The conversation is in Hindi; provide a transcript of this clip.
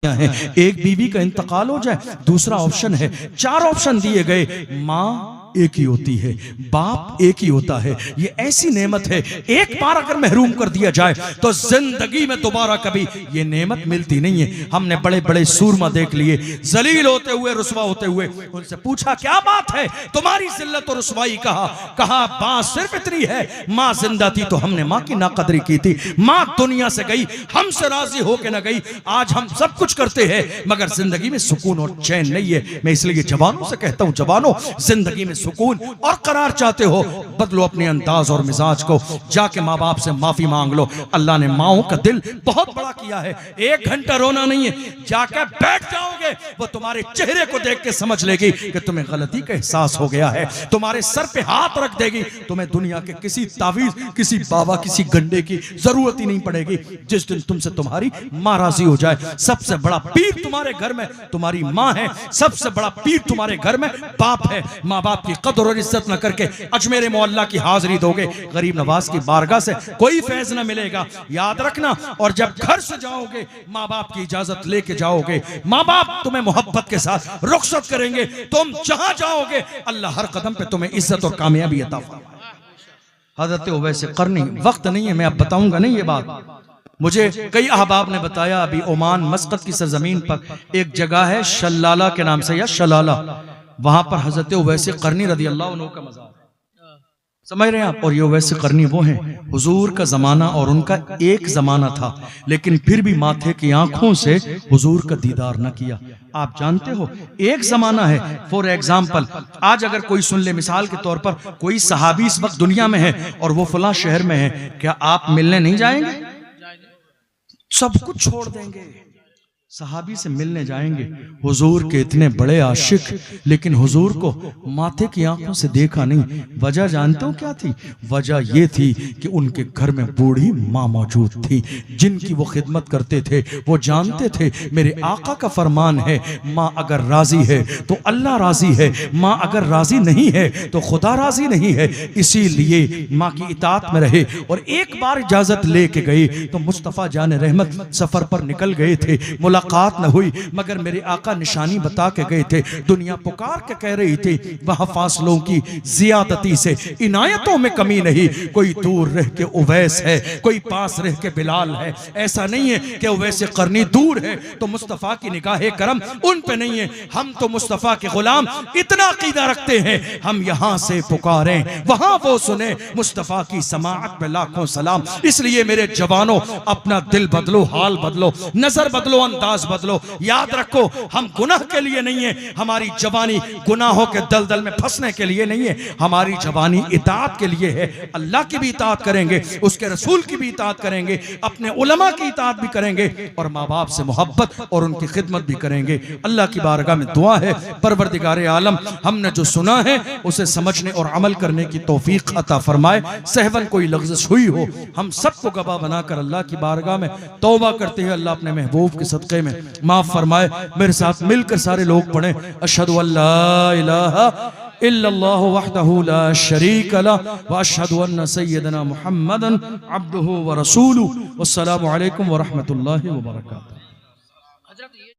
है। एक बीवी का इंतकाल हो जाए, दूसरा ऑप्शन है, चार ऑप्शन दिए गए, माँ एक ही होती है, बाप एक ही होता है। ये ऐसी नेमत है, एक बार अगर महरूम कर दिया जाए तो जिंदगी में दोबारा कभी ये नेमत मिलती नहीं है। हमने बड़े बड़े सूरमा देख लिए, जलील होते हुए, रुसवा होते हुए। उनसे पूछा क्या बात है, तुम्हारी जिल्लत और रुसवाई कहा बात सिर्फ इतनी है, माँ जिंदा थी तो हमने माँ की नाकदरी की थी, माँ दुनिया से गई, हमसे राजी होके न गई। आज हम सब कुछ करते हैं मगर जिंदगी में सुकून और चैन नहीं है। मैं इसलिए जवानों से कहता हूं, जवानों, जिंदगी में सुकून और करार चाहते हो, बदलो अपने अंदाज और मिजाज को, जाके माँ बाप से माफी मांग लो। अल्लाह ने माओं का दिल बहुत बड़ा किया है। 1 घंटा रोना नहीं है, जाके बैठ जाओगे, वो तुम्हारे चेहरे को देख के समझ लेगी कि तुम्हें गलती का एहसास हो गया है, तुम्हारे सर पे हाथ रख देगी। तुम्हें दुनिया के किसी तावीज, किसी बाबा, किसी गंडे की जरूरत ही नहीं पड़ेगी। जिस दिन तुमसे तुम्हारी माँ राजी हो जाए। सबसे बड़ा पीर तुम्हारे घर में तुम्हारी माँ है, सबसे बड़ा पीर तुम्हारे घर में बाप है। माँ बाप की कदर और इज्जत न करके अजमेर मोहल्ला की हाजिरी दोगे, गरीब नवाज की बारगाह से कोई फैज न मिलेगा, याद रखना। और जब घर से जाओगे, माँ बाप की इजाजत लेके जाओगे, माँ बाप तुम्हें मोहब्बत के साथ रुखसत करेंगे। तुम जहां जाओगे अल्लाह हर कदम पे तुम्हें इज्जत और कामयाबी अता फरमाएगा। हज़रत उवैस करनी, वक्त नहीं है, मैं अब बताऊंगा नहीं ये बात। मुझे कई अहबाब ने बताया, अभी ओमान मस्कत की सरजमीन पर एक जगह है शलाला के नाम से, या शलाला, वहां पर हजरत उवैस करनी रदी अल्लाह अन्हु का मज़ार, समझ रहे हैं आप। और ये उवैस करनी वो हैं, हुजूर का जमाना और उनका एक जमाना था, लेकिन फिर भी माथे की आंखों से हुजूर का दीदार न किया। आप जानते हो, एक जमाना है। फॉर एग्जाम्पल, आज अगर कोई सुन ले, मिसाल के तौर पर कोई सहाबी इस वक्त दुनिया में है और वो फला शहर में है, क्या आप मिलने नहीं जाएंगे? सब कुछ छोड़ देंगे, सहाबी से मिलने जाएंगे। हुजूर के इतने बड़े आशिक, लेकिन हुजूर को माथे की आंखों से देखा नहीं। वजह जानते हो क्या थी? वजह यह थी कि उनके घर में बूढ़ी माँ मौजूद थी, जिनकी वो खिदमत करते थे। वो जानते थे मेरे आका का फरमान है, माँ अगर राजी है तो अल्लाह राजी है, माँ अगर राजी नहीं है तो खुदा राजी नहीं है। इसीलिए माँ की इताअत में रहे। और एक बार इजाजत लेके गए तो मुस्तफ़ा जान रहमत सफर पर निकल गए थे, मुलाकात न हुई, मगर मेरे आका निशानी बता के गए थे। दुनिया पुकार के कह रही थी, वहां फासलों की जियादती से इनायतों में कमी नहीं। कोई दूर रह के उवैस है, कोई पास रह के बिलाल है। ऐसा नहीं है कि उवैस करनी दूर है तो मुस्तफ़ा की निगाह करम उन पे नहीं है। हम तो मुस्तफ़ा के गुलाम इतना अकीदा रखते हैं, हम यहां से पुकारें वहां वो सुने। मुस्तफ़ा की समाअत पे लाखों सलाम। इसलिए मेरे जवानों, अपना दिल बदलो, हाल बदलो, नजर बदलो, अंदाज बदलो। याद रखो, हम गुनाह के लिए नहीं है, हमारी जवानी गुनाहों के दलदल में फंसने के लिए नहीं है, हमारी जवानी इताअत के लिए है। अल्लाह की भी इताअत करेंगे, उसके रसूल की भी इताअत करेंगे, अपने उलमा की इताअत भी करेंगे, और माँ बाप से मोहब्बत और उनकी खिदमत भी करेंगे। अल्लाह की बारगाह में दुआ है, परवरदिगार आलम हमने जो सुना है उसे समझने और अमल करने की तौफीक अता फरमाए। सहवन कोई लग़्ज़िश हुई हो, हम सबको गवाह बनाकर अल्लाह की बारगाह में तौबा करते हैं। अल्लाह अपने महबूब के सदक़े में माफ फरमाए। मेरे साथ मिलकर सारे लोग पढ़ें, अशहदु अल्ला इलाहा इल्लल्लाहु वहदहु ला शरीक लहु व अशहदु अन्न सय्यदना मुहम्मदन अब्दुहु व रसूलुहु। वस्सलामु अलैकुम व रहमतुल्लाहि व बरकातुहू।